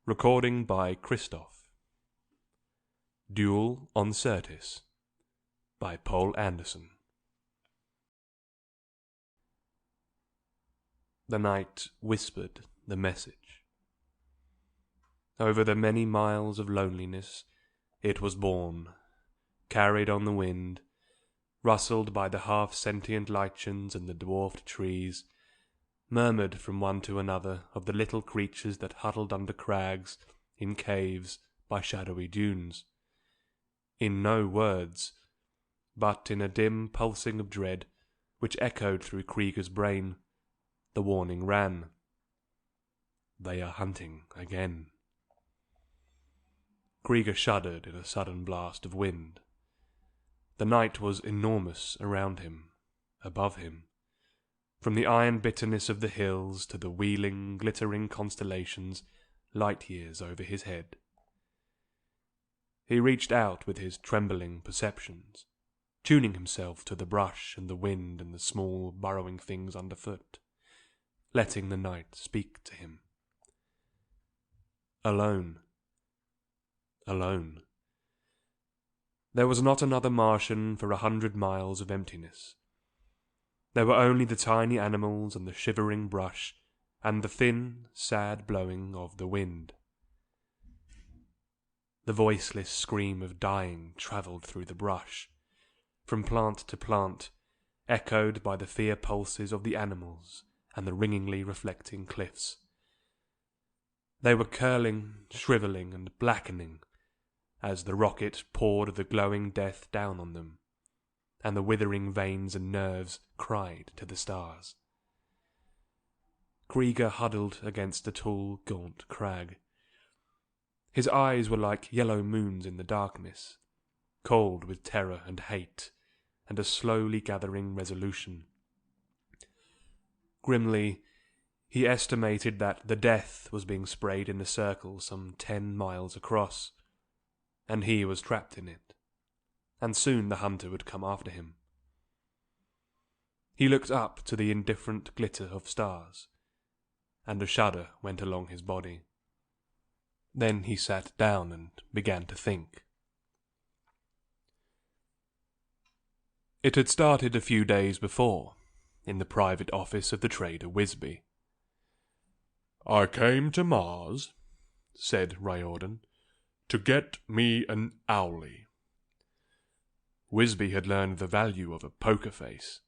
Recording by Christoph. Duel on Syrtis by Poul Anderson. The night whispered the message. Over the many miles of loneliness it was borne, carried on the wind, rustled by the half-sentient lichens and the dwarfed trees, murmured from one to another of the little creatures that huddled under crags, in caves, by shadowy dunes. In no words, but in a dim pulsing of dread which echoed through Krieger's brain, the warning ran. They are hunting again. Krieger shuddered in a sudden blast of wind. The night was enormous around him, above him. From the iron bitterness of the hills to the wheeling, glittering constellations, light years over his head. He reached out with his trembling perceptions, tuning himself to the brush and the wind and the small, burrowing things underfoot, letting the night speak to him. Alone. Alone. There was not another Martian for 100 miles of emptiness. There were only the tiny animals and the shivering brush and the thin, sad blowing of the wind. The voiceless scream of dying travelled through the brush, from plant to plant, echoed by the fear pulses of the animals and the ringingly reflecting cliffs. They were curling, shrivelling and blackening as the rocket poured the glowing death down on them, and the withering veins and nerves cried to the stars. Krieger huddled against a tall, gaunt crag. His eyes were like yellow moons in the darkness, cold with terror and hate, and a slowly gathering resolution. Grimly, he estimated that the death was being sprayed in a circle some 10 miles across, and he was trapped in it. And soon the hunter would come after him. He looked up to the indifferent glitter of stars, and a shudder went along his body. Then he sat down and began to think. It had started a few days before, in the private office of the trader Wisby. "I came to Mars," said Riordan, "to get me an owlie." Wisby had learned the value of a poker face.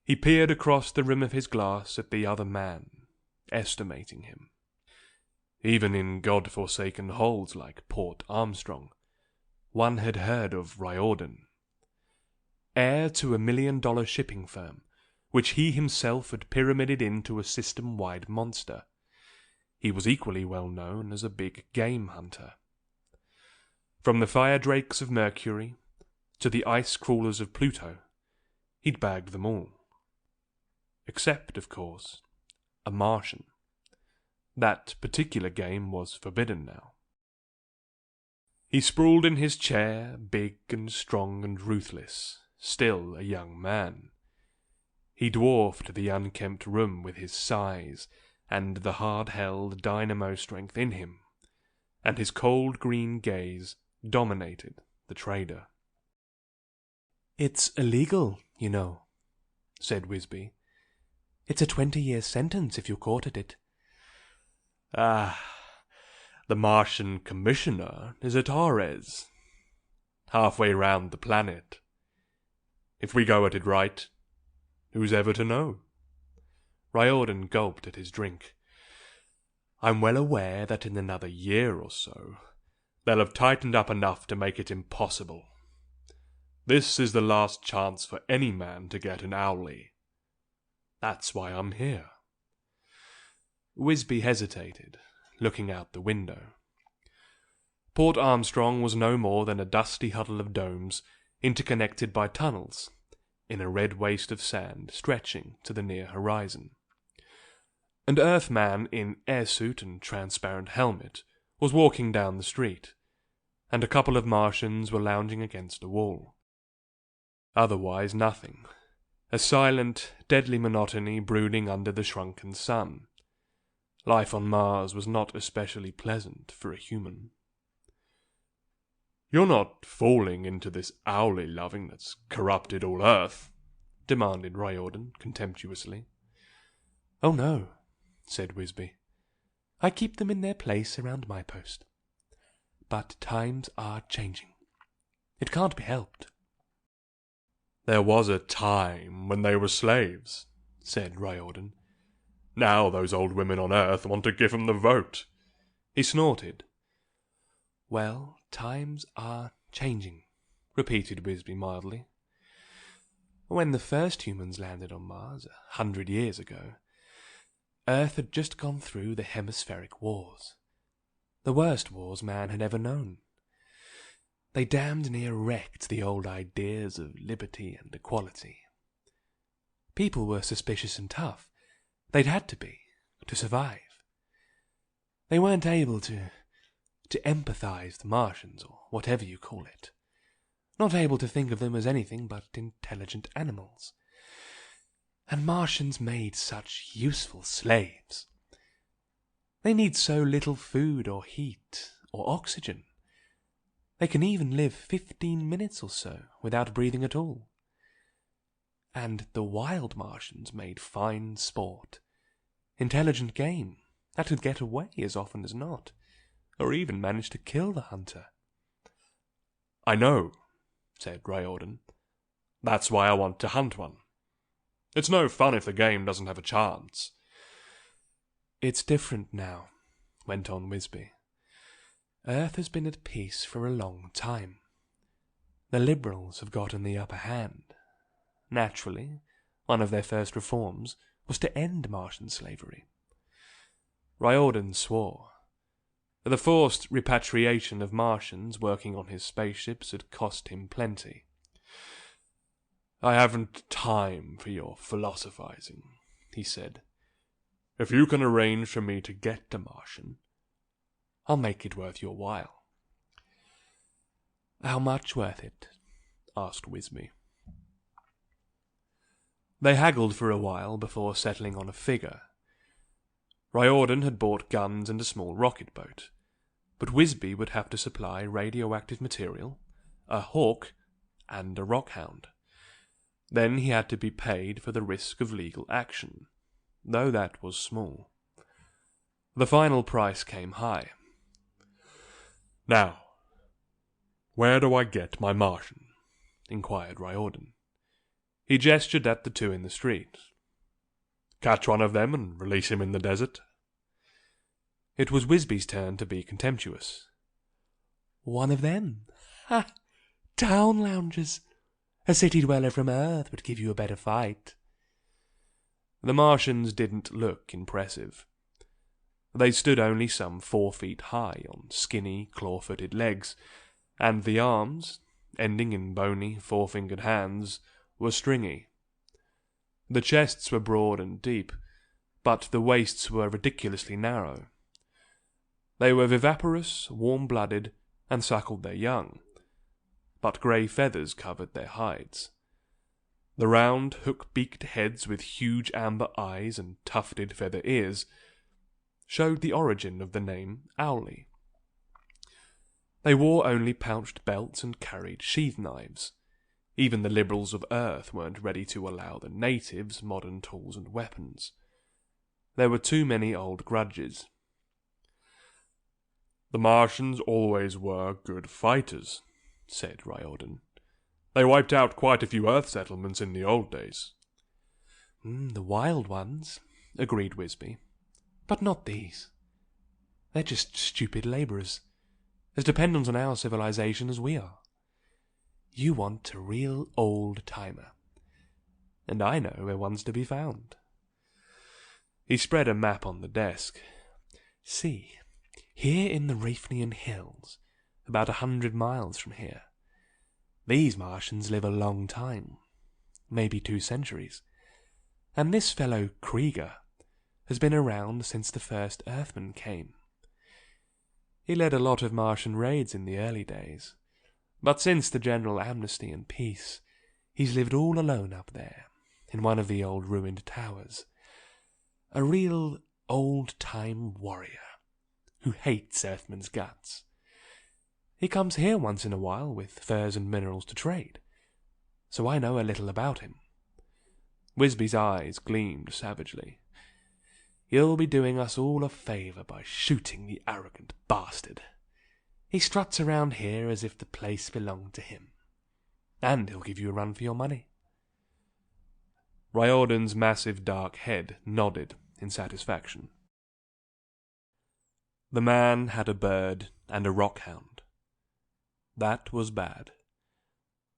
He peered across the rim of his glass at the other man, estimating him. Even in god-forsaken holes like Port Armstrong, one had heard of Riordan. Heir to $1 million shipping firm, which he himself had pyramided into a system-wide monster, he was equally well known as a big game hunter. From the fire drakes of Mercury to the ice crawlers of Pluto, he'd bagged them all. Except, of course, a Martian. That particular game was forbidden now. He sprawled in his chair, big and strong and ruthless, still a young man. He dwarfed the unkempt room with his size and the hard-held dynamo strength in him, and his cold green gaze dominated the trader. "It's illegal, you know," said Wisby. "It's a 20-year sentence if you're caught at it." "Ah, the Martian commissioner is at Ares, halfway round the planet. If we go at it right, who's ever to know?" Riordan gulped at his drink. "I'm well aware that in another year or so, they'll have tightened up enough to make it impossible. This is the last chance for any man to get an owlie. That's why I'm here." Wisby hesitated, looking out the window. Port Armstrong was no more than a dusty huddle of domes, interconnected by tunnels, in a red waste of sand stretching to the near horizon. An Earthman in airsuit and transparent helmet was walking down the street, and a couple of Martians were lounging against a wall. Otherwise nothing. A silent, deadly monotony brooding under the shrunken sun. Life on Mars was not especially pleasant for a human. "You're not falling into this owlie loving that's corrupted all Earth?" demanded Riordan contemptuously. "Oh no," said Wisby. "I keep them in their place around my post. But times are changing. It can't be helped." "There was a time when they were slaves," said Riordan. "Now those old women on Earth want to give 'em the vote." He snorted. "Well, times are changing," repeated Wisby mildly. "When the first humans landed on Mars 100 years ago, Earth had just gone through the hemispheric wars. The worst wars man had ever known. They damned near wrecked the old ideas of liberty and equality. People were suspicious and tough. They'd had to be, to survive. They weren't able to empathize the Martians, or whatever you call it. Not able to think of them as anything but intelligent animals. And Martians made such useful slaves. They need so little food or heat or oxygen. They can even live 15 minutes or so without breathing at all. And the wild Martians made fine sport. Intelligent game that could get away as often as not, or even manage to kill the hunter. "I know," said Riordan. "That's why I want to hunt one. It's no fun if the game doesn't have a chance." "It's different now," went on Wisby. "Earth has been at peace for a long time. The liberals have gotten the upper hand. Naturally, one of their first reforms was to end Martian slavery." Riordan swore. The forced repatriation of Martians working on his spaceships had cost him plenty. "I haven't time for your philosophizing," he said. "If you can arrange for me to get a Martian, I'll make it worth your while." "How much worth it?" asked Wisby. They haggled for a while before settling on a figure. Riordan had bought guns and a small rocket boat, but Wisby would have to supply radioactive material, a hawk, and a rockhound. Then he had to be paid for the risk of legal action, though that was small. The final price came high. "Now, where do I get my Martian?" inquired Riordan. He gestured at the two in the street. "Catch one of them and release him in the desert?" It was Wisby's turn to be contemptuous. "One of them? Ha! Town loungers! A city dweller from Earth would give you a better fight." The Martians didn't look impressive. They stood only some 4 feet high on skinny, claw-footed legs, and the arms, ending in bony, four-fingered hands, were stringy. The chests were broad and deep, but the waists were ridiculously narrow. They were viviparous, warm-blooded, and suckled their young, but grey feathers covered their hides. The round, hook-beaked heads with huge amber eyes and tufted feather ears showed the origin of the name Owlie. They wore only pouched belts and carried sheath knives. Even the liberals of Earth weren't ready to allow the natives modern tools and weapons. There were too many old grudges. "The Martians always were good fighters," said Riordan. "They wiped out quite a few Earth settlements in the old days." "The wild ones," agreed Wisby. "But not these. They're just stupid labourers, as dependent on our civilization as we are. You want a real old-timer, and I know where one's to be found." He spread a map on the desk. "See, here in the Rafnian Hills, about 100 miles from here, these Martians live a long time, maybe 2 centuries, and this fellow Krieger has been around since the first Earthmen came. He led a lot of Martian raids in the early days, but since the general amnesty and peace, he's lived all alone up there, in one of the old ruined towers. A real old-time warrior who hates Earthmen's guts. He comes here once in a while with furs and minerals to trade, so I know a little about him." Wisby's eyes gleamed savagely. "You'll be doing us all a favour by shooting the arrogant bastard. He struts around here as if the place belonged to him. And he'll give you a run for your money." Riordan's massive dark head nodded in satisfaction. The man had a bird and a rockhound. That was bad.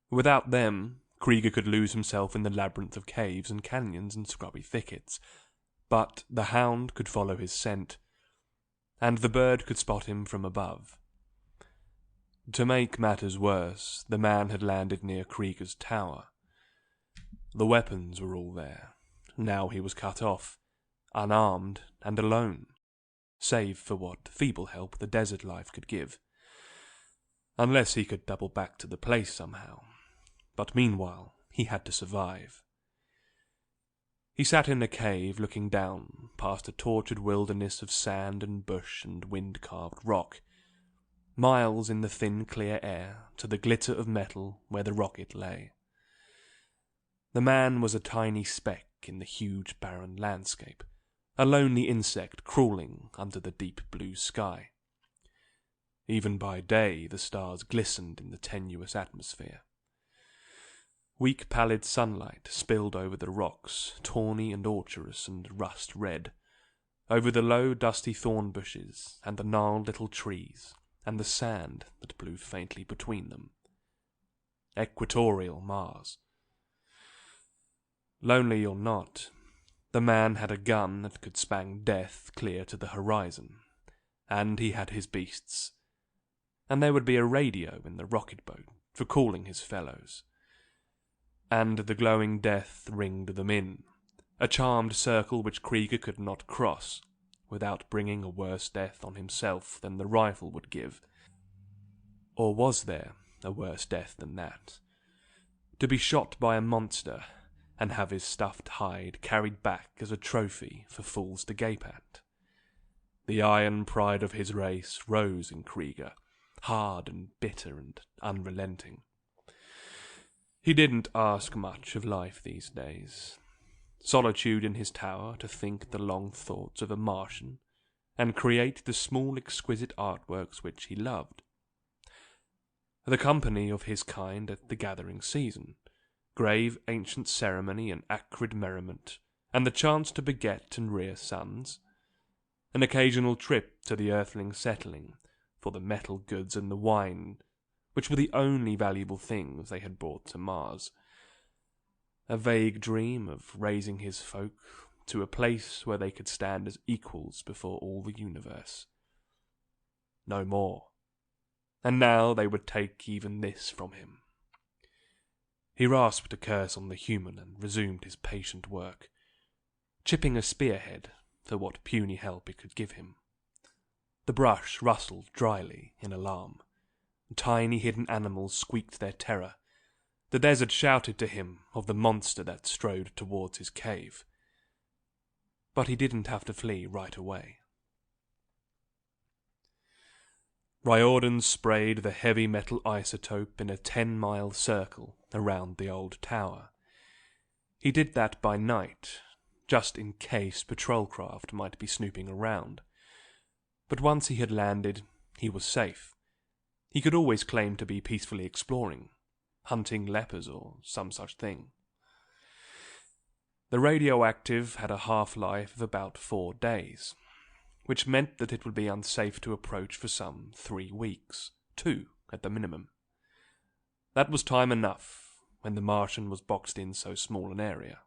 Without them, Krieger could lose himself in the labyrinth of caves and canyons and scrubby thickets, but the hound could follow his scent, and the bird could spot him from above. To make matters worse, the man had landed near Krieger's tower. The weapons were all there. Now he was cut off, unarmed and alone, save for what feeble help the desert life could give. Unless he could double back to the place somehow. But meanwhile, he had to survive. He sat in a cave looking down past a tortured wilderness of sand and bush and wind-carved rock, miles in the thin clear air to the glitter of metal where the rocket lay. The man was a tiny speck in the huge barren landscape, a lonely insect crawling under the deep blue sky. Even by day the stars glistened in the tenuous atmosphere. Weak pallid sunlight spilled over the rocks, tawny and orcherous and rust-red, over the low dusty thorn bushes and the gnarled little trees, and the sand that blew faintly between them. Equatorial Mars. Lonely or not, the man had a gun that could spang death clear to the horizon, and he had his beasts. And there would be a radio in the rocket boat for calling his fellows. And the glowing death ringed them in, a charmed circle which Krieger could not cross, without bringing a worse death on himself than the rifle would give. Or was there a worse death than that? To be shot by a monster, and have his stuffed hide carried back as a trophy for fools to gape at. The iron pride of his race rose in Krieger, hard and bitter and unrelenting. He didn't ask much of life these days. Solitude in his tower to think the long thoughts of a Martian, and create the small exquisite artworks which he loved. The company of his kind at the gathering season, grave ancient ceremony and acrid merriment, and the chance to beget and rear sons. An occasional trip to the earthling settling for the metal goods and the wine, which were the only valuable things they had brought to Mars. A vague dream of raising his folk to a place where they could stand as equals before all the universe. No more. And now they would take even this from him. He rasped a curse on the human and resumed his patient work, chipping a spearhead for what puny help it could give him. The brush rustled dryly in alarm. Tiny hidden animals squeaked their terror. The desert shouted to him of the monster that strode towards his cave. But he didn't have to flee right away. Riordan sprayed the heavy metal isotope in a 10-mile circle around the old tower. He did that by night, just in case patrol craft might be snooping around. But once he had landed, he was safe. He could always claim to be peacefully exploring, hunting lepers or some such thing. The radioactive had a half-life of about 4 days, which meant that it would be unsafe to approach for some 3 weeks, 2 at the minimum. That was time enough when the Martian was boxed in so small an area.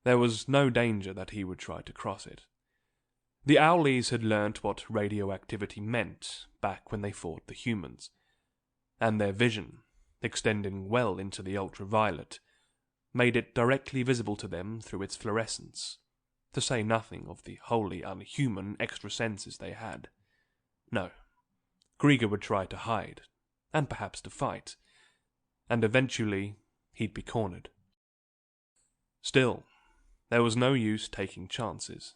There was no danger that he would try to cross it. The Owlies had learnt what radioactivity meant back when they fought the humans, and their vision, extending well into the ultraviolet, made it directly visible to them through its fluorescence, to say nothing of the wholly unhuman extra senses they had. No, Krieger would try to hide, and perhaps to fight, and eventually he'd be cornered. Still, there was no use taking chances.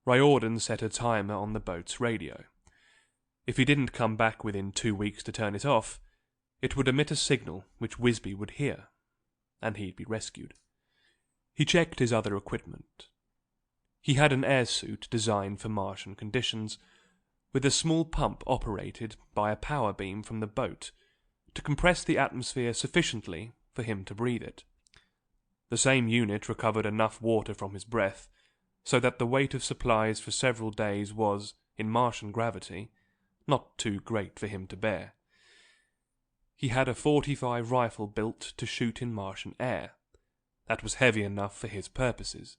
Riordan set a timer on the boat's radio. If he didn't come back within 2 weeks to turn it off, it would emit a signal which Wisby would hear, and he'd be rescued. He checked his other equipment. He had an air suit designed for Martian conditions, with a small pump operated by a power beam from the boat to compress the atmosphere sufficiently for him to breathe it. The same unit recovered enough water from his breath so that the weight of supplies for several days was, in Martian gravity, not too great for him to bear. He had a .45 rifle built to shoot in Martian air. That was heavy enough for his purposes.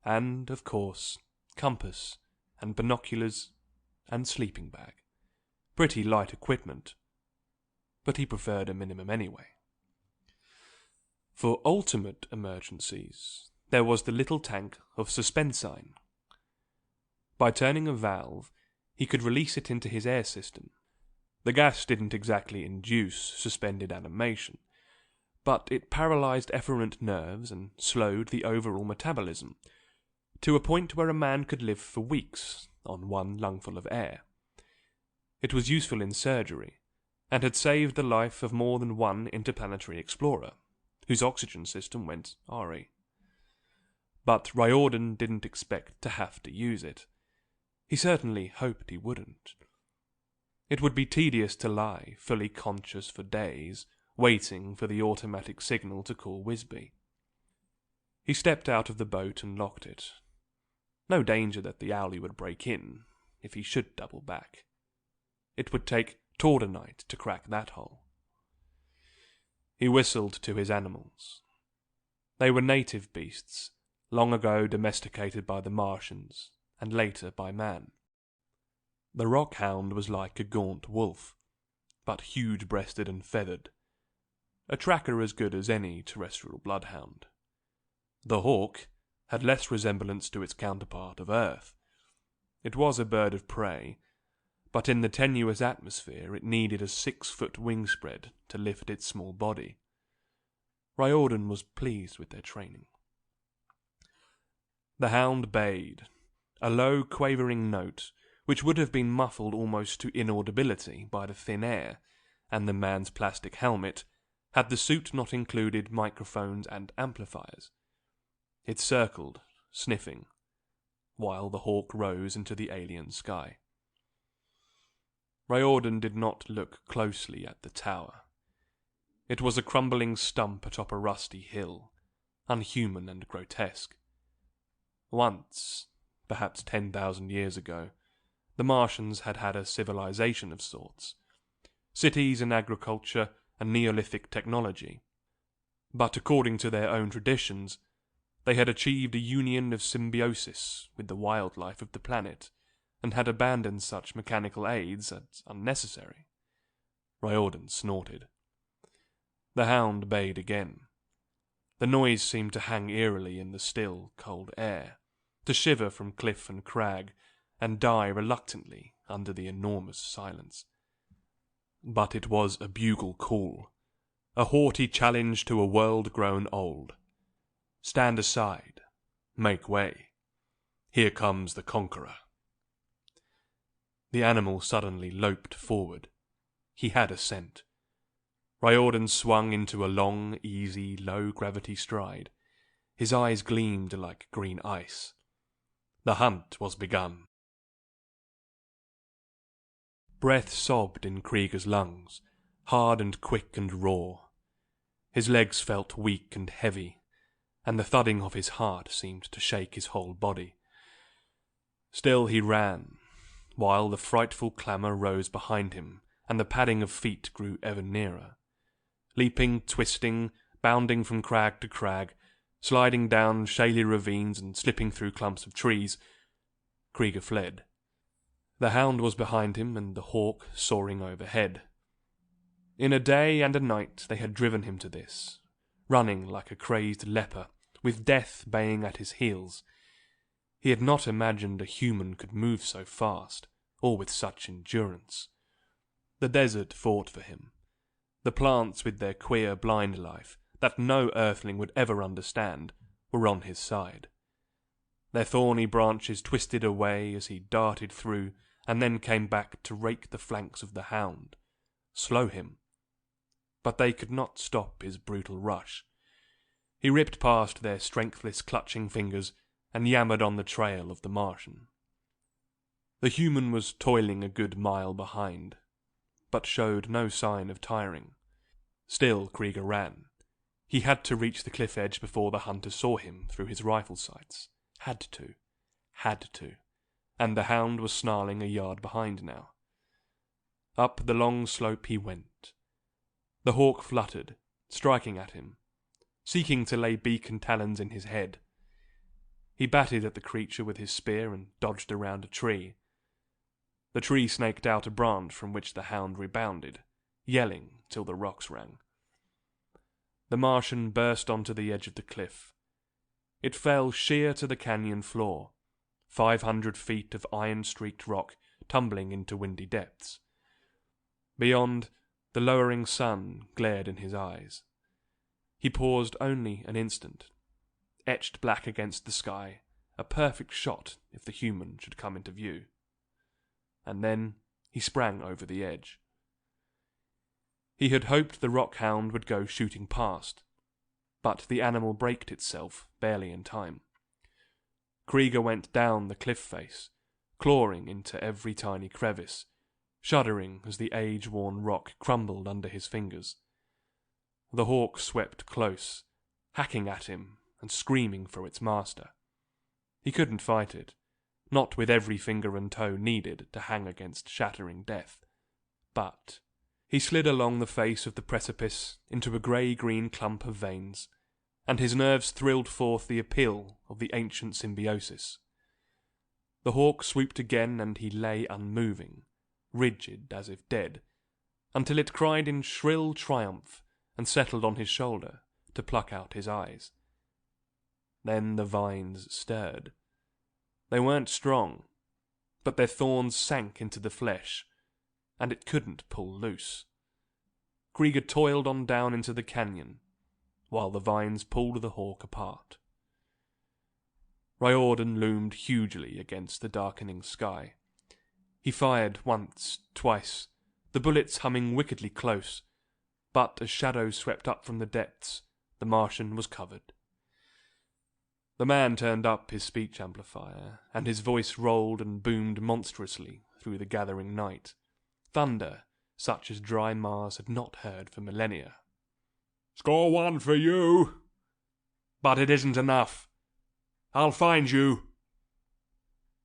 And, of course, compass and binoculars and sleeping bag. Pretty light equipment, but he preferred a minimum anyway. For ultimate emergencies, there was the little tank of suspensine. By turning a valve, he could release it into his air system. The gas didn't exactly induce suspended animation, but it paralyzed efferent nerves and slowed the overall metabolism, to a point where a man could live for weeks on one lungful of air. It was useful in surgery, and had saved the life of more than one interplanetary explorer, whose oxygen system went RE. But Riordan didn't expect to have to use it. He certainly hoped he wouldn't. It would be tedious to lie, fully conscious for days, waiting for the automatic signal to call Wisby. He stepped out of the boat and locked it. No danger that the owlie would break in, if he should double back. It would take Tordonite to crack that hole. He whistled to his animals. They were native beasts, long ago domesticated by the Martians, and later by man. The rockhound was like a gaunt wolf, but huge-breasted and feathered, a tracker as good as any terrestrial bloodhound. The hawk had less resemblance to its counterpart of Earth. It was a bird of prey, but in the tenuous atmosphere it needed a 6-foot wingspread to lift its small body. Riordan was pleased with their training. The hound bayed, a low, quavering note which would have been muffled almost to inaudibility by the thin air and the man's plastic helmet had the suit not included microphones and amplifiers. It circled, sniffing, while the hawk rose into the alien sky. Riordan did not look closely at the tower. It was a crumbling stump atop a rusty hill, unhuman and grotesque. Once, perhaps 10,000 years ago, the Martians had had a civilization of sorts, cities and agriculture and Neolithic technology. But according to their own traditions, they had achieved a union of symbiosis with the wildlife of the planet, and had abandoned such mechanical aids as unnecessary. Riordan snorted. The hound bayed again. The noise seemed to hang eerily in the still, cold air, to shiver from cliff and crag, and die reluctantly under the enormous silence. But it was a bugle call, a haughty challenge to a world grown old. Stand aside, make way. Here comes the conqueror. The animal suddenly loped forward. He had a scent. Riordan swung into a long, easy, low-gravity stride. His eyes gleamed like green ice. The hunt was begun. Breath sobbed in Krieger's lungs, hard and quick and raw. His legs felt weak and heavy, and the thudding of his heart seemed to shake his whole body. Still he ran, while the frightful clamour rose behind him, and the padding of feet grew ever nearer. Leaping, twisting, bounding from crag to crag, sliding down shaly ravines and slipping through clumps of trees, Krieger fled. The hound was behind him, and the hawk soaring overhead. In a day and a night they had driven him to this, running like a crazed leper, with death baying at his heels. He had not imagined a human could move so fast, or with such endurance. The desert fought for him. The plants with their queer blind life, that no earthling would ever understand, were on his side. Their thorny branches twisted away as he darted through, and then came back to rake the flanks of the hound, slow him. But they could not stop his brutal rush. He ripped past their strengthless clutching fingers and yammered on the trail of the Martian. The human was toiling a good mile behind, but showed no sign of tiring. Still Krieger ran. He had to reach the cliff edge before the hunter saw him through his rifle sights. Had to. And the hound was snarling a yard behind now. Up the long slope he went. The hawk fluttered, striking at him, seeking to lay beak and talons in his head. He batted at the creature with his spear and dodged around a tree. The tree snaked out a branch from which the hound rebounded, yelling till the rocks rang. The Martian burst onto the edge of the cliff. It fell sheer to the canyon floor, 500 feet of iron-streaked rock tumbling into windy depths. Beyond, the lowering sun glared in his eyes. He paused only an instant, etched black against the sky, a perfect shot if the human should come into view. And then he sprang over the edge. He had hoped the rock hound would go shooting past, but the animal braked itself barely in time. Krieger went down the cliff face, clawing into every tiny crevice, shuddering as the age-worn rock crumbled under his fingers. The hawk swept close, hacking at him and screaming for its master. He couldn't fight it, not with every finger and toe needed to hang against shattering death. But he slid along the face of the precipice into a grey-green clump of veins, and his nerves thrilled forth the appeal of the ancient symbiosis. The hawk swooped again, and he lay unmoving, rigid as if dead, until it cried in shrill triumph and settled on his shoulder to pluck out his eyes. Then the vines stirred. They weren't strong, but their thorns sank into the flesh, and it couldn't pull loose. Krieger toiled on down into the canyon, while the vines pulled the hawk apart. Riordan loomed hugely against the darkening sky. He fired once, twice, the bullets humming wickedly close, but as shadows swept up from the depths, the Martian was covered. The man turned up his speech amplifier, and his voice rolled and boomed monstrously through the gathering night. Thunder, such as dry Mars had not heard for millennia. "Score one for you! But it isn't enough. I'll find you!"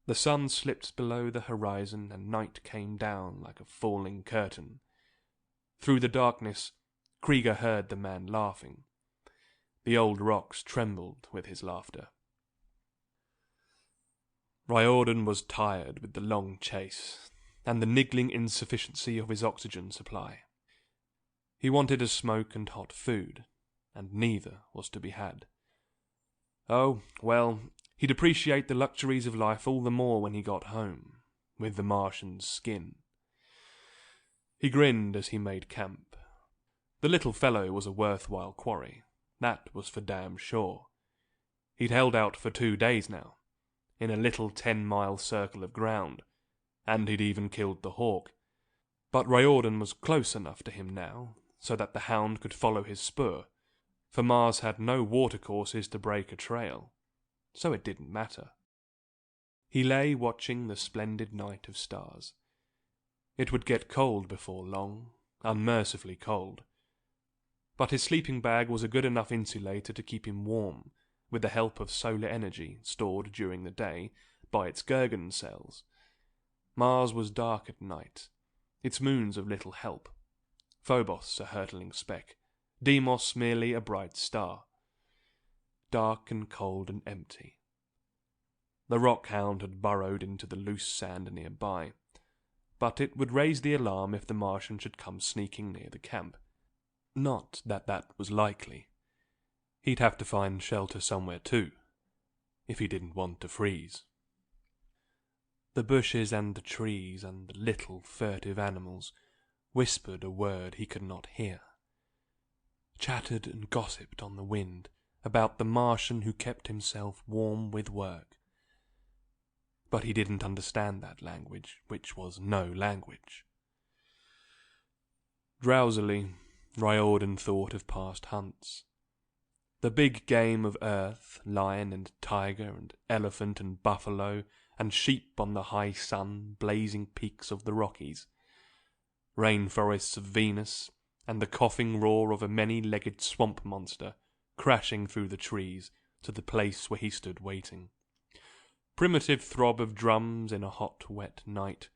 The sun slipped below the horizon, and night came down like a falling curtain. Through the darkness, Krieger heard the man laughing. The old rocks trembled with his laughter. Riordan was tired with the long chase, and the niggling insufficiency of his oxygen supply. He wanted a smoke and hot food, and neither was to be had. Oh, well, he'd appreciate the luxuries of life all the more when he got home, with the Martian's skin. He grinned as he made camp. The little fellow was a worthwhile quarry, that was for damn sure. He'd held out for 2 days now, in a little 10-mile circle of ground, and he'd even killed the hawk. But Riordan was close enough to him now, so that the hound could follow his spoor, for Mars had no watercourses to break a trail, so it didn't matter. He lay watching the splendid night of stars. It would get cold before long, unmercifully cold. But his sleeping bag was a good enough insulator to keep him warm, with the help of solar energy stored during the day by its Gergen cells. Mars was dark at night, its moons of little help. Phobos a hurtling speck, Deimos merely a bright star. Dark and cold and empty. The rockhound had burrowed into the loose sand nearby, but it would raise the alarm if the Martian should come sneaking near the camp. Not that that was likely. He'd have to find shelter somewhere too, if he didn't want to freeze. The bushes and the trees and the little furtive animals whispered a word he could not hear, chattered and gossiped on the wind about the Martian who kept himself warm with work, but he didn't understand that language, which was no language. Drowsily, Riordan thought of past hunts. The big game of earth, lion and tiger and elephant and buffalo and sheep on the high sun blazing peaks of the Rockies, rainforests of Venus, and the coughing roar of a many-legged swamp monster crashing through the trees to the place where he stood waiting. Primitive throb of drums in a hot, wet night,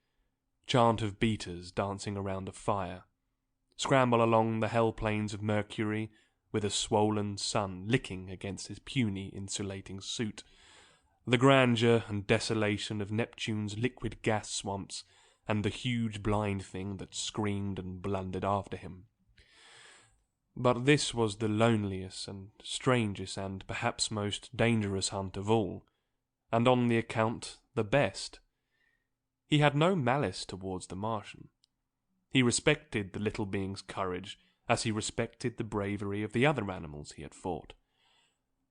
chant of beaters dancing around a fire, scramble along the hell plains of Mercury with a swollen sun licking against his puny insulating suit, the grandeur and desolation of Neptune's liquid gas swamps, and the huge blind thing that screamed and blundered after him. But this was the loneliest and strangest and perhaps most dangerous hunt of all, and on the account the best. He had no malice towards the Martian. He respected the little being's courage as he respected the bravery of the other animals he had fought.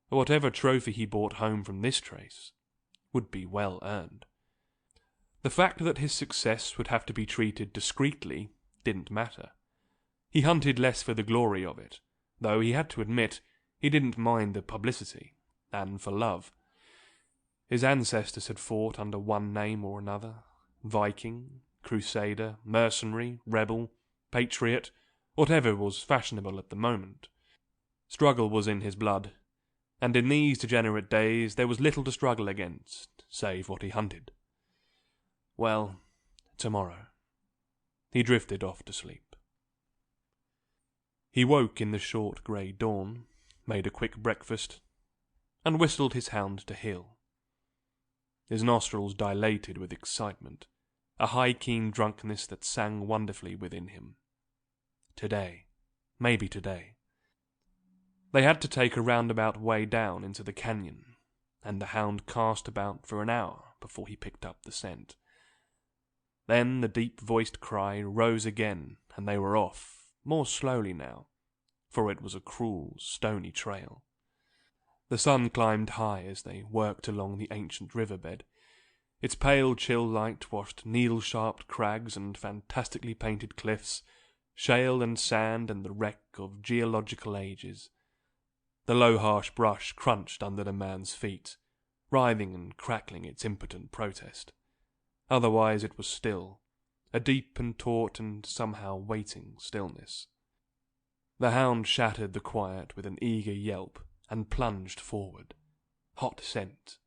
Whatever trophy he brought home from this trace would be well earned. The fact that his success would have to be treated discreetly didn't matter. He hunted less for the glory of it, though he had to admit he didn't mind the publicity, than for love. His ancestors had fought under one name or another: Viking, Crusader, mercenary, rebel, patriot, whatever was fashionable at the moment. Struggle was in his blood, and in these degenerate days there was little to struggle against, save what he hunted. Well, tomorrow. He drifted off to sleep. He woke in the short grey dawn, made a quick breakfast, and whistled his hound to heel. His nostrils dilated with excitement, a high keen drunkenness that sang wonderfully within him. Today. Maybe today. They had to take a roundabout way down into the canyon, and the hound cast about for an hour before he picked up the scent. Then the deep-voiced cry rose again, and they were off, more slowly now, for it was a cruel, stony trail. The sun climbed high as they worked along the ancient riverbed. Its pale chill light washed needle-sharp crags and fantastically painted cliffs, shale and sand and the wreck of geological ages. The low harsh brush crunched under the man's feet, writhing and crackling its impotent protest. Otherwise it was still, a deep and taut and somehow waiting stillness. The hound shattered the quiet with an eager yelp and plunged forward. Hot scent.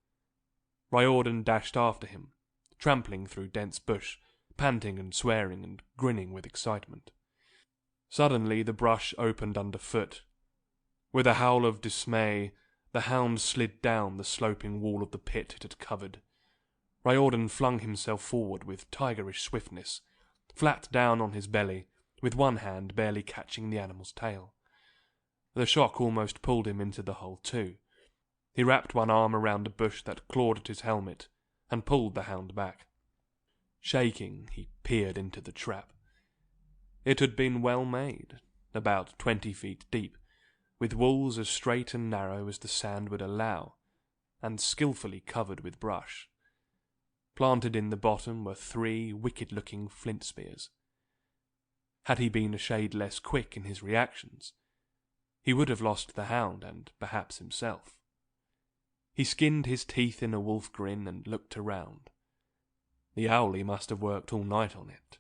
Riordan dashed after him, trampling through dense bush, panting and swearing and grinning with excitement. Suddenly the brush opened underfoot. With a howl of dismay, the hound slid down the sloping wall of the pit it had covered. Riordan flung himself forward with tigerish swiftness, flat down on his belly, with one hand barely catching the animal's tail. The shock almost pulled him into the hole too. He wrapped one arm around a bush that clawed at his helmet and pulled the hound back. Shaking, he peered into the trap. It had been well made, about 20 feet deep, with walls as straight and narrow as the sand would allow, and skilfully covered with brush. Planted in the bottom were 3 wicked-looking flint spears. Had he been a shade less quick in his reactions, he would have lost the hound and perhaps himself. He skinned his teeth in a wolf grin and looked around. The owlie must have worked all night on it.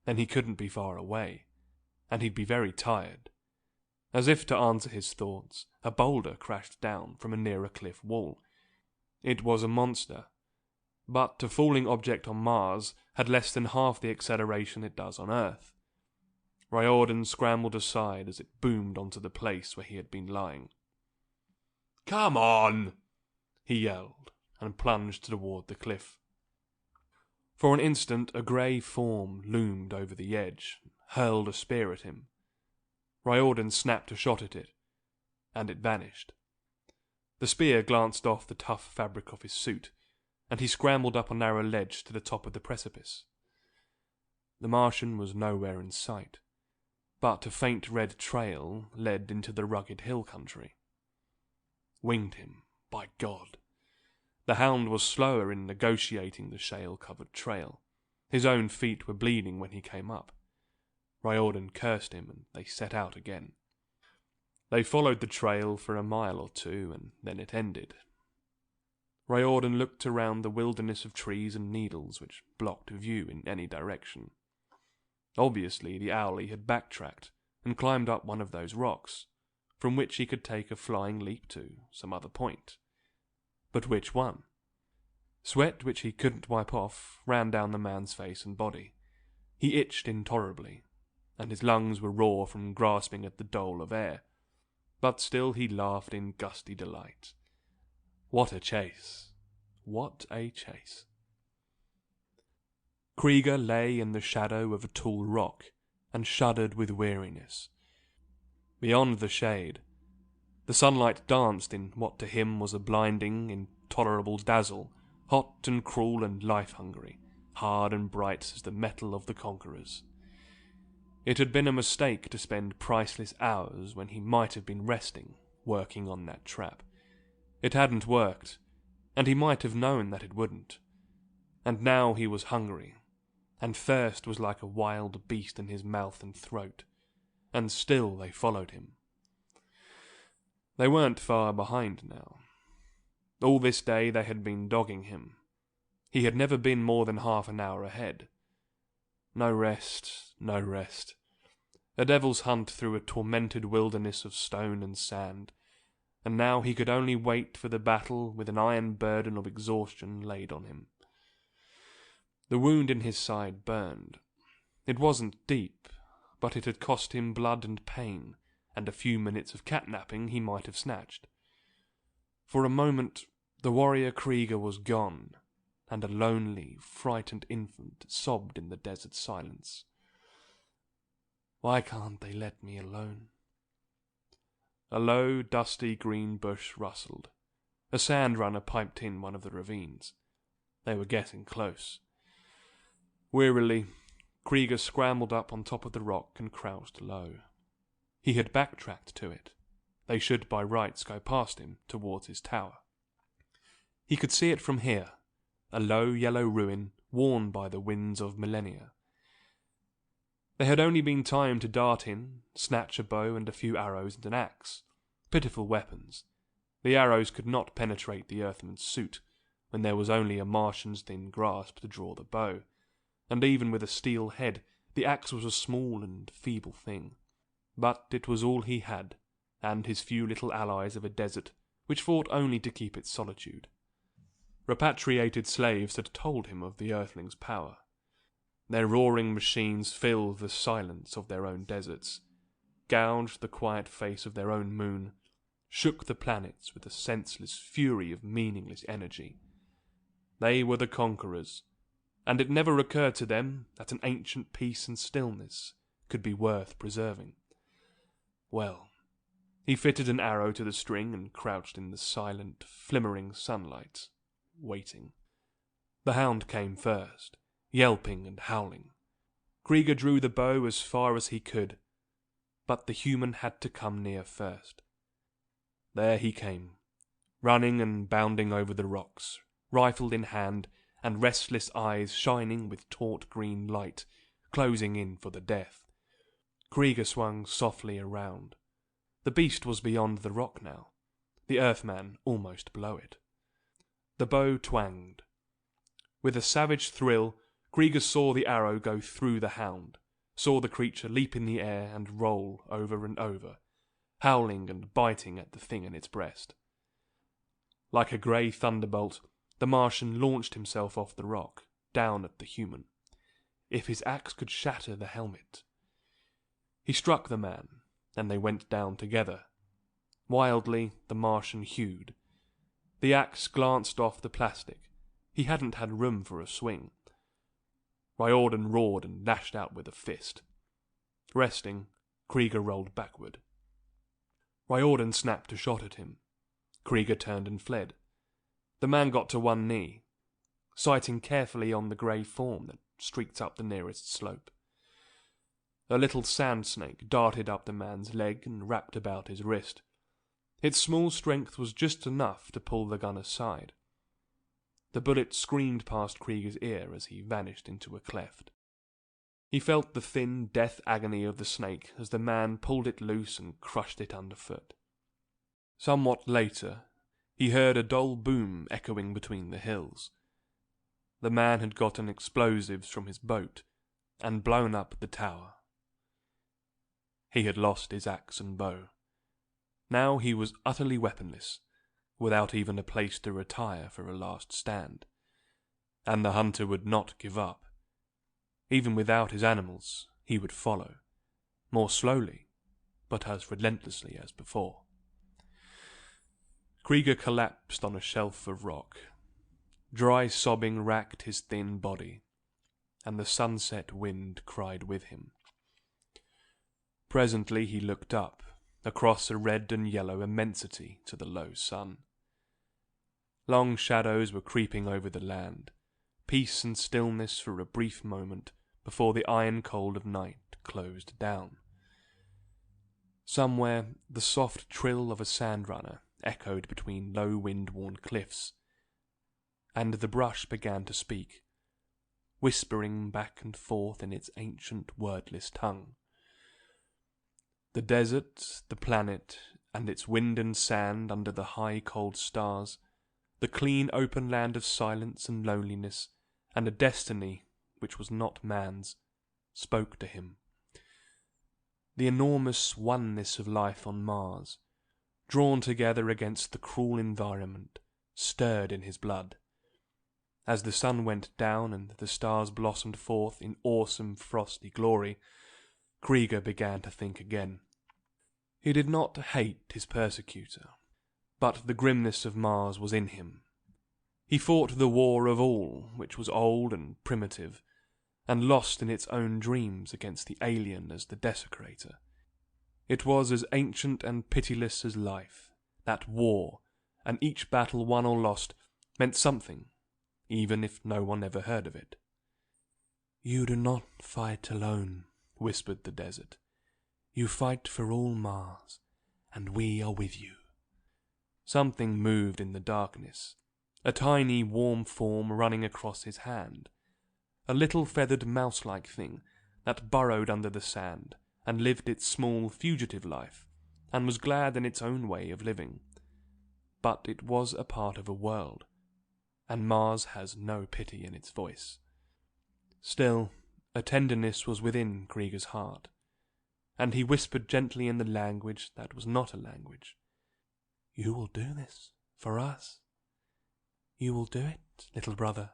Then he couldn't be far away, and he'd be very tired. As if to answer his thoughts, a boulder crashed down from a nearer cliff wall. It was a monster, but a falling object on Mars had less than half the acceleration it does on Earth. Riordan scrambled aside as it boomed onto the place where he had been lying. "Come on!" he yelled, and plunged toward the cliff. For an instant a grey form loomed over the edge, hurled a spear at him. Riordan snapped a shot at it, and it vanished. The spear glanced off the tough fabric of his suit, and he scrambled up a narrow ledge to the top of the precipice. The Martian was nowhere in sight, but a faint red trail led into the rugged hill country. Winged him, by God! The hound was slower in negotiating the shale-covered trail. His own feet were bleeding when he came up. Riordan cursed him, and they set out again. They followed the trail for a mile or two, and then it ended. Riordan looked around the wilderness of trees and needles which blocked view in any direction. Obviously, the owlie had backtracked and climbed up one of those rocks, from which he could take a flying leap to some other point. But which one? Sweat, which he couldn't wipe off, ran down the man's face and body. He itched intolerably, and his lungs were raw from grasping at the dole of air. But still he laughed in gusty delight. What a chase! What a chase! Krieger lay in the shadow of a tall rock and shuddered with weariness. Beyond the shade, the sunlight danced in what to him was a blinding, intolerable dazzle, hot and cruel and life-hungry, hard and bright as the metal of the conquerors. It had been a mistake to spend priceless hours when he might have been resting, working on that trap. It hadn't worked, and he might have known that it wouldn't. And now he was hungry, and thirst was like a wild beast in his mouth and throat, and still they followed him. They weren't far behind now. All this day they had been dogging him. He had never been more than half an hour ahead. No rest, no rest. A devil's hunt through a tormented wilderness of stone and sand, and now he could only wait for the battle with an iron burden of exhaustion laid on him. The wound in his side burned. It wasn't deep, but it had cost him blood and pain, and a few minutes of catnapping he might have snatched. For a moment the warrior Krieger was gone, and a lonely, frightened infant sobbed in the desert silence. Why can't they let me alone? A low, dusty green bush rustled. A sand runner piped in one of the ravines. They were getting close. Wearily, Krieger scrambled up on top of the rock and crouched low. He had backtracked to it. They should by rights go past him towards his tower. He could see it from here, a low yellow ruin worn by the winds of millennia. There had only been time to dart in, snatch a bow and a few arrows and an axe. Pitiful weapons. The arrows could not penetrate the Earthman's suit, when there was only a Martian's thin grasp to draw the bow, and even with a steel head, the axe was a small and feeble thing. But it was all he had, and his few little allies of a desert, which fought only to keep its solitude. Repatriated slaves had told him of the Earthling's power. Their roaring machines filled the silence of their own deserts, gouged the quiet face of their own moon, shook the planets with a senseless fury of meaningless energy. They were the conquerors, and it never occurred to them that an ancient peace and stillness could be worth preserving. Well, he fitted an arrow to the string and crouched in the silent, flimmering sunlight, waiting. The hound came first, yelping and howling. Krieger drew the bow as far as he could, but the human had to come near first. There he came, running and bounding over the rocks, rifle in hand, and restless eyes shining with taut green light, closing in for the death. Krieger swung softly around. The beast was beyond the rock now, the Earthman almost below it. The bow twanged. With a savage thrill, Krieger saw the arrow go through the hound, saw the creature leap in the air and roll over and over, howling and biting at the thing in its breast. Like a grey thunderbolt, the Martian launched himself off the rock, down at the human. If his axe could shatter the helmet. He struck the man, and they went down together. Wildly, the Martian hewed. The axe glanced off the plastic. He hadn't had room for a swing. Riordan roared and lashed out with a fist. Resting, Krieger rolled backward. Riordan snapped a shot at him. Krieger turned and fled. The man got to one knee, sighting carefully on the grey form that streaked up the nearest slope. A little sand snake darted up the man's leg and wrapped about his wrist. Its small strength was just enough to pull the gun aside. The bullet screamed past Krieger's ear as he vanished into a cleft. He felt the thin death agony of the snake as the man pulled it loose and crushed it underfoot. Somewhat later, he heard a dull boom echoing between the hills. The man had gotten explosives from his boat and blown up the tower. He had lost his axe and bow. Now he was utterly weaponless, without even a place to retire for a last stand. And the hunter would not give up. Even without his animals, he would follow, more slowly, but as relentlessly as before. Krieger collapsed on a shelf of rock. Dry sobbing racked his thin body, and the sunset wind cried with him. Presently he looked up, across a red and yellow immensity to the low sun. Long shadows were creeping over the land, peace and stillness for a brief moment before the iron cold of night closed down. Somewhere the soft trill of a sandrunner echoed between low wind-worn cliffs, and the brush began to speak, whispering back and forth in its ancient wordless tongue. The desert, the planet, and its wind and sand under the high cold stars, the clean open land of silence and loneliness, and a destiny which was not man's, spoke to him. The enormous oneness of life on Mars, drawn together against the cruel environment, stirred in his blood. As the sun went down and the stars blossomed forth in awesome frosty glory, Krieger began to think again. He did not hate his persecutor, but the grimness of Mars was in him. He fought the war of all, which was old and primitive, and lost in its own dreams against the alien as the desecrator. It was as ancient and pitiless as life, that war, and each battle won or lost meant something, even if no one ever heard of it. "You do not fight alone," whispered the desert. "You fight for all Mars, and we are with you." Something moved in the darkness, a tiny warm form running across his hand, a little feathered mouse-like thing that burrowed under the sand and lived its small fugitive life, and was glad in its own way of living. But it was a part of a world, and Mars has no pity in its voice. Still, a tenderness was within Krieger's heart, and he whispered gently in the language that was not a language. "You will do this for us. You will do it, little brother."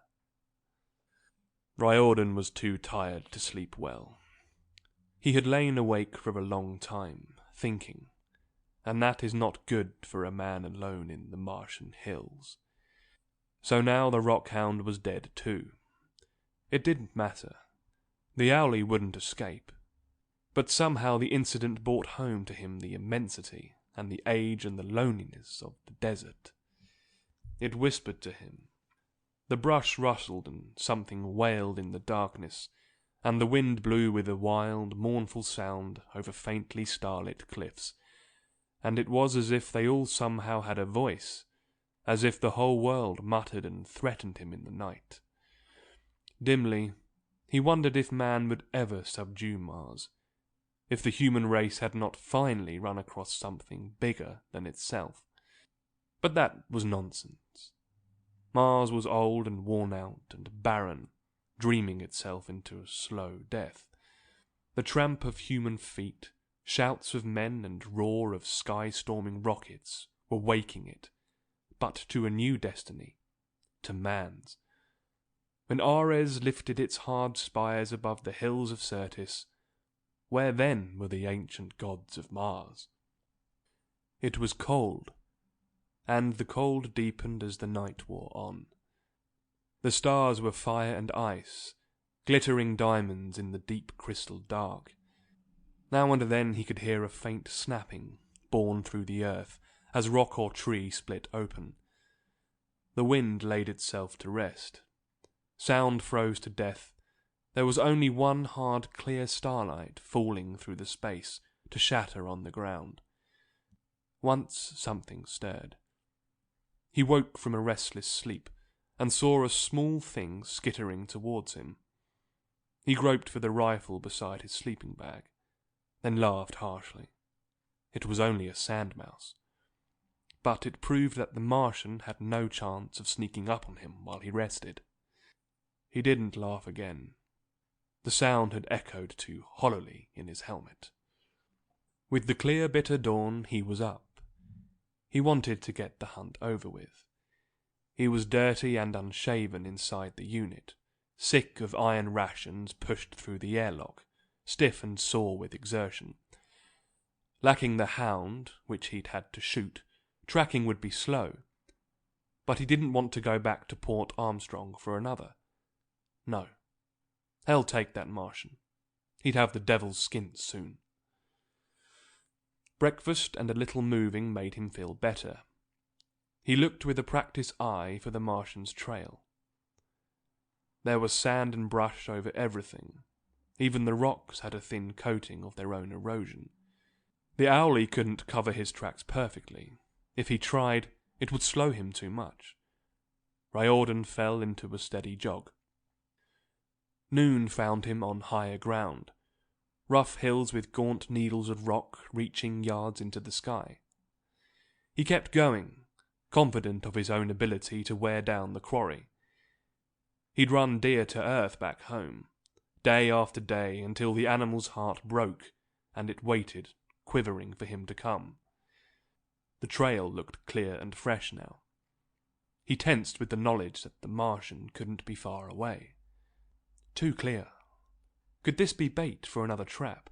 Riordan was too tired to sleep well. He had lain awake for a long time, thinking, and that is not good for a man alone in the Martian hills. So now the rockhound was dead too. It didn't matter. The owlie wouldn't escape. But somehow the incident brought home to him the immensity and the age and the loneliness of the desert. It whispered to him. The brush rustled and something wailed in the darkness, and the wind blew with a wild, mournful sound over faintly starlit cliffs, and it was as if they all somehow had a voice, as if the whole world muttered and threatened him in the night. Dimly, he wondered if man would ever subdue Mars, if the human race had not finally run across something bigger than itself. But that was nonsense. Mars was old and worn out and barren, dreaming itself into a slow death. The tramp of human feet, shouts of men and roar of sky-storming rockets were waking it, but to a new destiny, to man's. When Ares lifted its hard spires above the hills of Syrtis, where then were the ancient gods of Mars? It was cold, and the cold deepened as the night wore on. The stars were fire and ice, glittering diamonds in the deep crystal dark. Now and then he could hear a faint snapping, borne through the earth, as rock or tree split open. The wind laid itself to rest. Sound froze to death. There was only one hard, clear starlight falling through the space to shatter on the ground. Once something stirred. He woke from a restless sleep and saw a small thing skittering towards him. He groped for the rifle beside his sleeping bag, then laughed harshly. It was only a sandmouse. But it proved that the Martian had no chance of sneaking up on him while he rested. He didn't laugh again. The sound had echoed too hollowly in his helmet. With the clear, bitter dawn, he was up. He wanted to get the hunt over with. He was dirty and unshaven inside the unit, sick of iron rations pushed through the airlock, stiff and sore with exertion. Lacking the hound, which he'd had to shoot, tracking would be slow. But he didn't want to go back to Port Armstrong for another. No. Hell take that Martian. He'd have the devil's skin soon. Breakfast and a little moving made him feel better. He looked with a practiced eye for the Martian's trail. There was sand and brush over everything. Even the rocks had a thin coating of their own erosion. The owlie couldn't cover his tracks perfectly. If he tried, it would slow him too much. Riordan fell into a steady jog. Noon found him on higher ground, rough hills with gaunt needles of rock reaching yards into the sky. He kept going, confident of his own ability to wear down the quarry. He'd run deer to earth back home, day after day, until the animal's heart broke and it waited, quivering for him to come. The trail looked clear and fresh now. He tensed with the knowledge that the Martian couldn't be far away. Too clear. Could this be bait for another trap?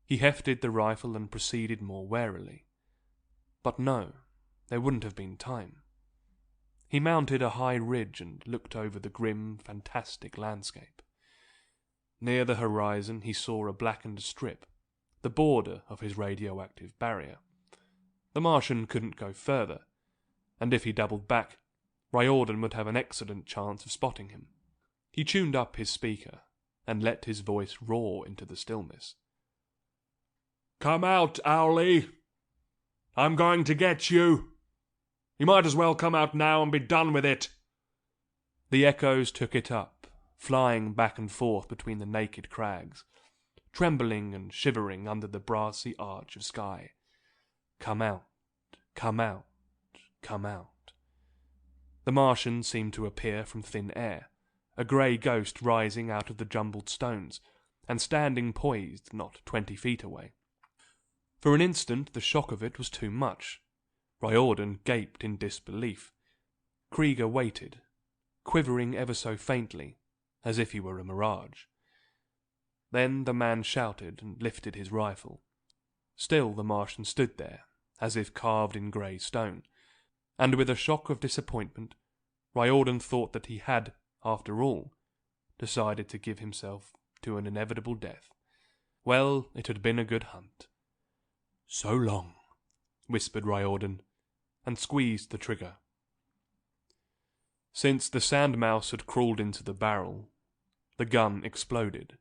He hefted the rifle and proceeded more warily. But no, there wouldn't have been time. He mounted a high ridge and looked over the grim, fantastic landscape. Near the horizon he saw a blackened strip, the border of his radioactive barrier. The Martian couldn't go further, and if he doubled back, Riordan would have an excellent chance of spotting him. He tuned up his speaker and let his voice roar into the stillness. "Come out, owlie! I'm going to get you! You might as well come out now and be done with it!" The echoes took it up, flying back and forth between the naked crags, trembling and shivering under the brassy arch of sky. Come out, come out, come out. The Martian seemed to appear from thin air, a grey ghost rising out of the jumbled stones, and standing poised not 20 feet away. For an instant the shock of it was too much. Riordan gaped in disbelief. Krieger waited, quivering ever so faintly, as if he were a mirage. Then the man shouted and lifted his rifle. Still the Martian stood there, as if carved in grey stone, and with a shock of disappointment, Riordan thought that he had, after all, decided to give himself to an inevitable death. Well, it had been a good hunt. "So long," whispered Riordan, and squeezed the trigger. Since the sandmouse had crawled into the barrel, the gun exploded.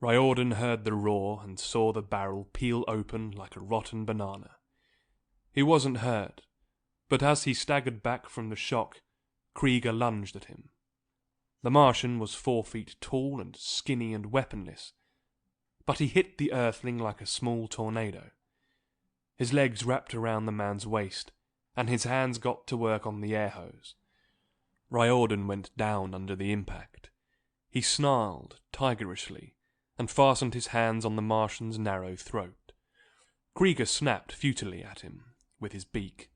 Riordan heard the roar and saw the barrel peel open like a rotten banana. He wasn't hurt, but as he staggered back from the shock, Krieger lunged at him. The Martian was 4 feet tall and skinny and weaponless, but he hit the earthling like a small tornado. His legs wrapped around the man's waist, and his hands got to work on the air hose. Riordan went down under the impact. He snarled tigerishly and fastened his hands on the Martian's narrow throat. Krieger snapped futilely at him with his beak.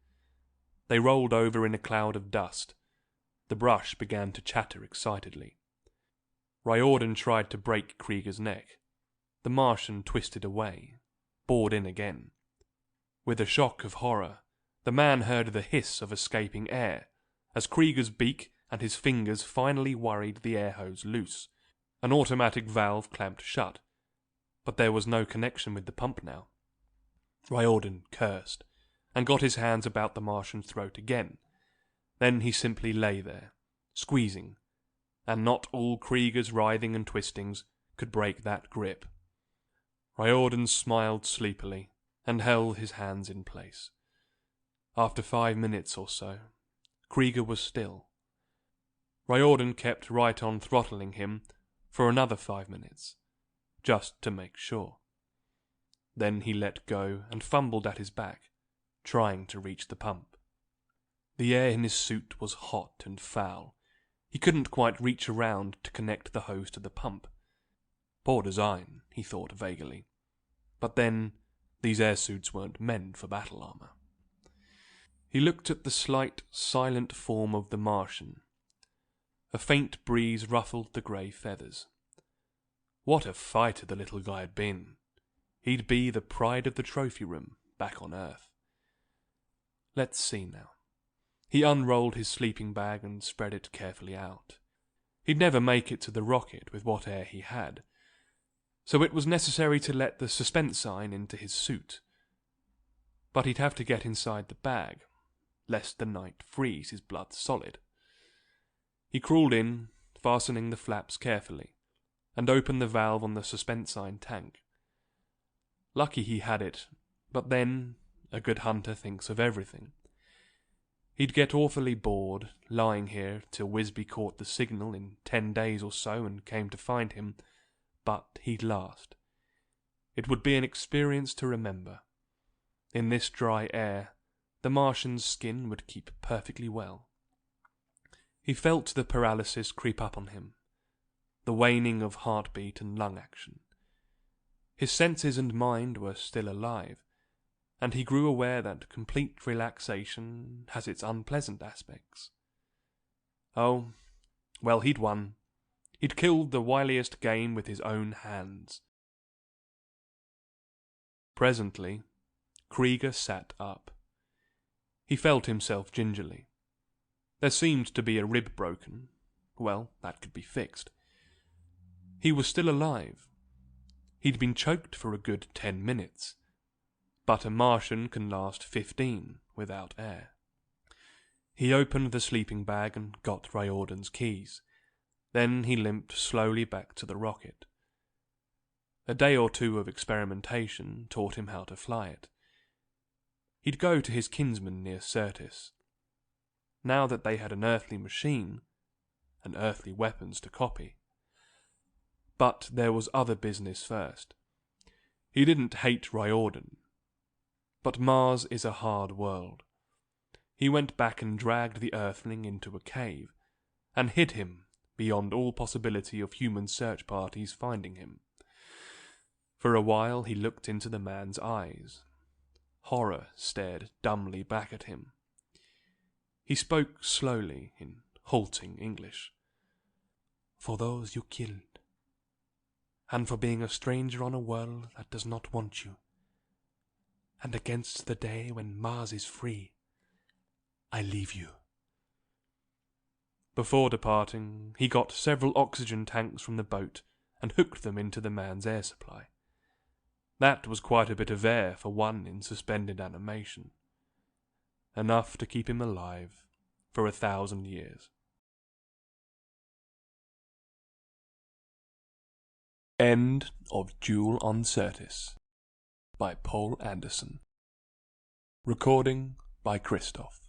They rolled over in a cloud of dust. The brush began to chatter excitedly. Riordan tried to break Krieger's neck. The Martian twisted away, bored in again. With a shock of horror, the man heard the hiss of escaping air as Krieger's beak and his fingers finally worried the air hose loose. An automatic valve clamped shut, but there was no connection with the pump now. Riordan cursed and got his hands about the Martian's throat again. Then he simply lay there, squeezing, and not all Krieger's writhing and twistings could break that grip. Riordan smiled sleepily and held his hands in place. After 5 minutes or so, Krieger was still, Riordan kept right on throttling him for another 5 minutes, just to make sure. Then he let go and fumbled at his back, trying to reach the pump. The air in his suit was hot and foul. He couldn't quite reach around to connect the hose to the pump. Poor design, he thought vaguely. But then, these air suits weren't meant for battle armor. He looked at the slight, silent form of the Martian. A faint breeze ruffled the grey feathers. What a fighter the little guy had been. He'd be the pride of the trophy room back on Earth. Let's see now. He unrolled his sleeping bag and spread it carefully out. He'd never make it to the rocket with what air he had, so it was necessary to let the suspense sign into his suit. But he'd have to get inside the bag, lest the night freeze his blood solid. He crawled in, fastening the flaps carefully, and opened the valve on the suspense sign tank. Lucky he had it, but then, a good hunter thinks of everything. He'd get awfully bored, lying here till Wisby caught the signal in 10 days or so and came to find him, but he'd last. It would be an experience to remember. In this dry air, the Martian's skin would keep perfectly well. He felt the paralysis creep up on him, the waning of heartbeat and lung action. His senses and mind were still alive, and he grew aware that complete relaxation has its unpleasant aspects. Oh, well, he'd won. He'd killed the wiliest game with his own hands. Presently, Krieger sat up. He felt himself gingerly. There seemed to be a rib broken. Well, that could be fixed. He was still alive. He'd been choked for a good 10 minutes, but a Martian can last 15 without air. He opened the sleeping bag and got Riordan's keys. Then he limped slowly back to the rocket. A day or two of experimentation taught him how to fly it. He'd go to his kinsman near Syrtis. Now that they had an earthly machine, and earthly weapons to copy. But there was other business first. He didn't hate Riordan. But Mars is a hard world. He went back and dragged the Earthling into a cave, and hid him beyond all possibility of human search parties finding him. For a while he looked into the man's eyes. Horror stared dumbly back at him. He spoke slowly in halting English. For those you killed, and for being a stranger on a world that does not want you, and against the day when Mars is free, I leave you. Before departing, he got several oxygen tanks from the boat and hooked them into the man's air supply. That was quite a bit of air for one in suspended animation. Enough to keep him alive for 1,000 years. End of Duel on Syrtis by Poul Anderson. Recording by Christoph.